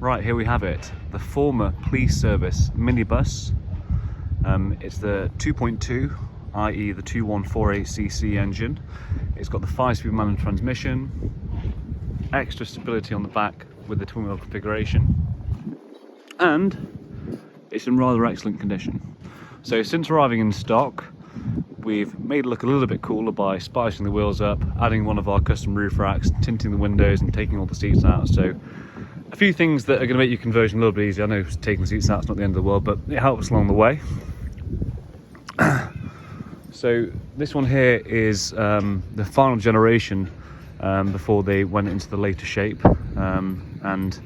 Right, here we have it. The former police service minibus. It's the 2.2, i.e. the 2148cc engine. It's got the 5-speed manual transmission, extra stability on the back with the twin wheel configuration, and it's in rather excellent condition. So since arriving in stock, we've made it look a little bit cooler by spicing the wheels up, adding one of our custom roof racks, tinting the windows and taking all the seats out. So a few things that are going to make your conversion a little bit easier. I know taking the seats out is not the end of the world, but it helps along the way. So this one here is the final generation before they went into the later shape, and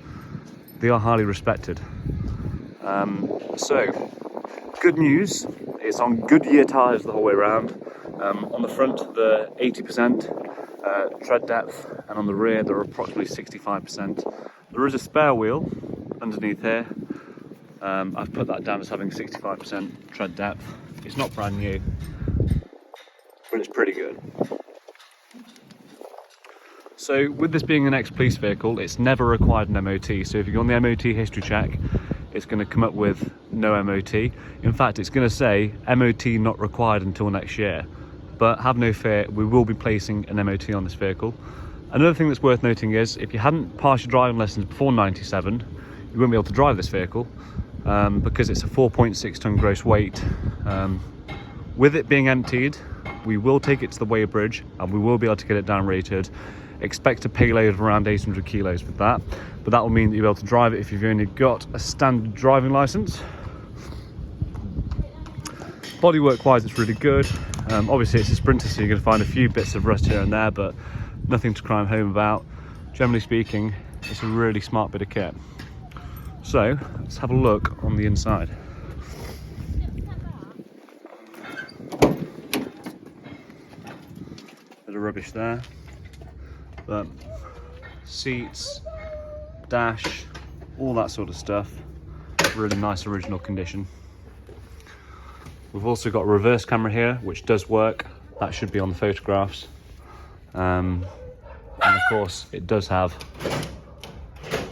they are highly respected. So good news, it's on Goodyear tyres the whole way around. On the front the 80% tread depth, and on the rear they're approximately 65%. There is a spare wheel underneath here. I've put that down as having 65% tread depth. It's not brand new, but it's pretty good. So with this being an ex-police vehicle, it's never required an MOT. So if you go on the MOT history check, it's going to come up with no MOT. In fact, it's going to say MOT not required until next year. But have no fear, we will be placing an MOT on this vehicle. Another thing that's worth noting is, if you hadn't passed your driving lessons before 97, you wouldn't be able to drive this vehicle because it's a 4.6 ton gross weight. With it being emptied, we will take it to the weighbridge and we will be able to get it down rated. Expect a payload of around 800 kilos with that, but that will mean that you'll be able to drive it if you've only got a standard driving license. Bodywork wise, it's really good. Obviously it's a Sprinter, so you're going to find a few bits of rust here and there, but nothing to cry home about. Generally speaking, it's a really smart bit of kit. So let's have a look on the inside. Bit of rubbish there, but seats, dash, all that sort of stuff, really nice original condition. We've also got a reverse camera here, which does work. That should be on the photographs. And of course, it does have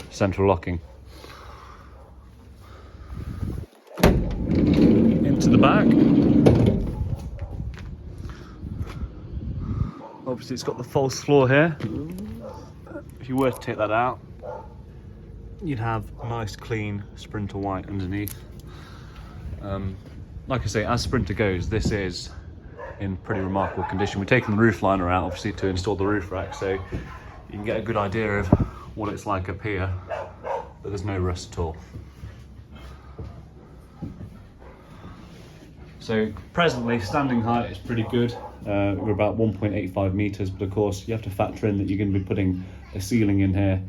central locking. Into the back. Obviously, it's got the false floor here. If you were to take that out, you'd have a nice, clean Sprinter white underneath. Like I say, as Sprinter goes, this is in pretty remarkable condition. We're taking the roof liner out, obviously, to install the roof rack, so you can get a good idea of what it's like up here, but there's no rust at all. So presently, standing height is pretty good. We're about 1.85 meters, but of course you have to factor in that you're going to be putting a ceiling in here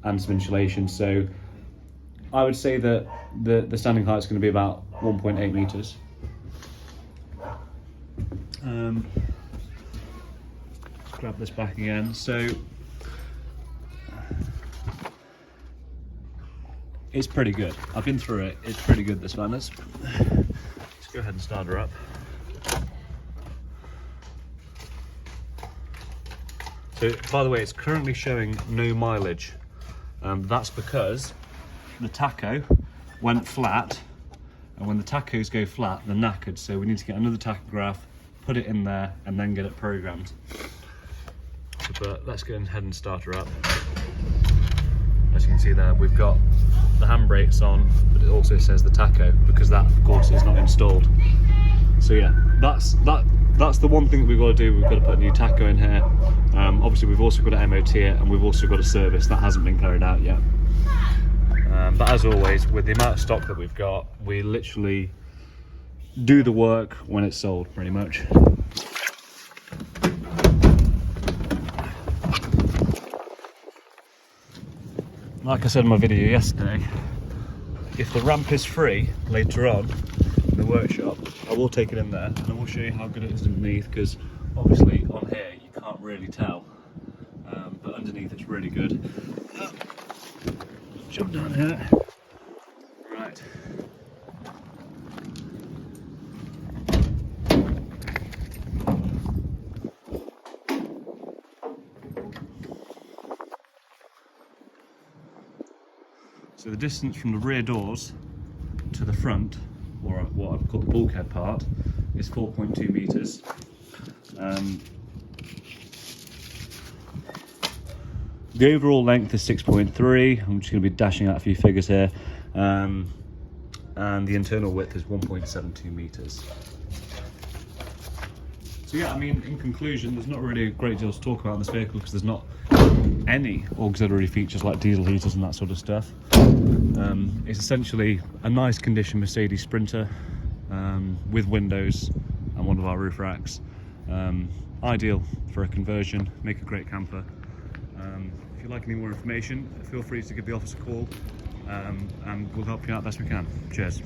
and some insulation. So I would say that the standing height is going to be about 1.8 meters. Grab this back again. So it's pretty good. I've been through it. It's pretty good, this one. Let's go ahead and start her up. So, by the way, it's currently showing no mileage. That's because the tacho went flat, and when the tachos go flat, they're knackered. So we need to get another tachograph, put it in there, and then get it programmed. But let's go ahead and start her up. As you can see there, we've got the handbrakes on, but it also says the tacho, because that, of course, is not installed. So yeah, that's the one thing that we've got to do. We've got to put a new tacho in here. Obviously, we've also got to MOT it, and we've also got a service that hasn't been carried out yet. But as always, with the amount of stock that we've got, we literally do the work when it's sold, pretty much. Like I said in my video yesterday, if the ramp is free later on in the workshop, I will take it in there and I will show you how good it is underneath, because obviously on here you can't really tell, but underneath it's really good. Jump down here. Right. So the distance from the rear doors to the front, or what I've called the bulkhead part, is 4.2 metres. The overall length is 6.3. I'm just going to be dashing out a few figures here. And the internal width is 1.72 metres. So yeah, I mean, in conclusion, there's not really a great deal to talk about in this vehicle because there's not any auxiliary features like diesel heaters and that sort of stuff. It's essentially a nice condition Mercedes Sprinter with windows and one of our roof racks. Ideal for a conversion, make a great camper. If you'd like any more information, feel free to give the office a call and we'll help you out best we can. Cheers.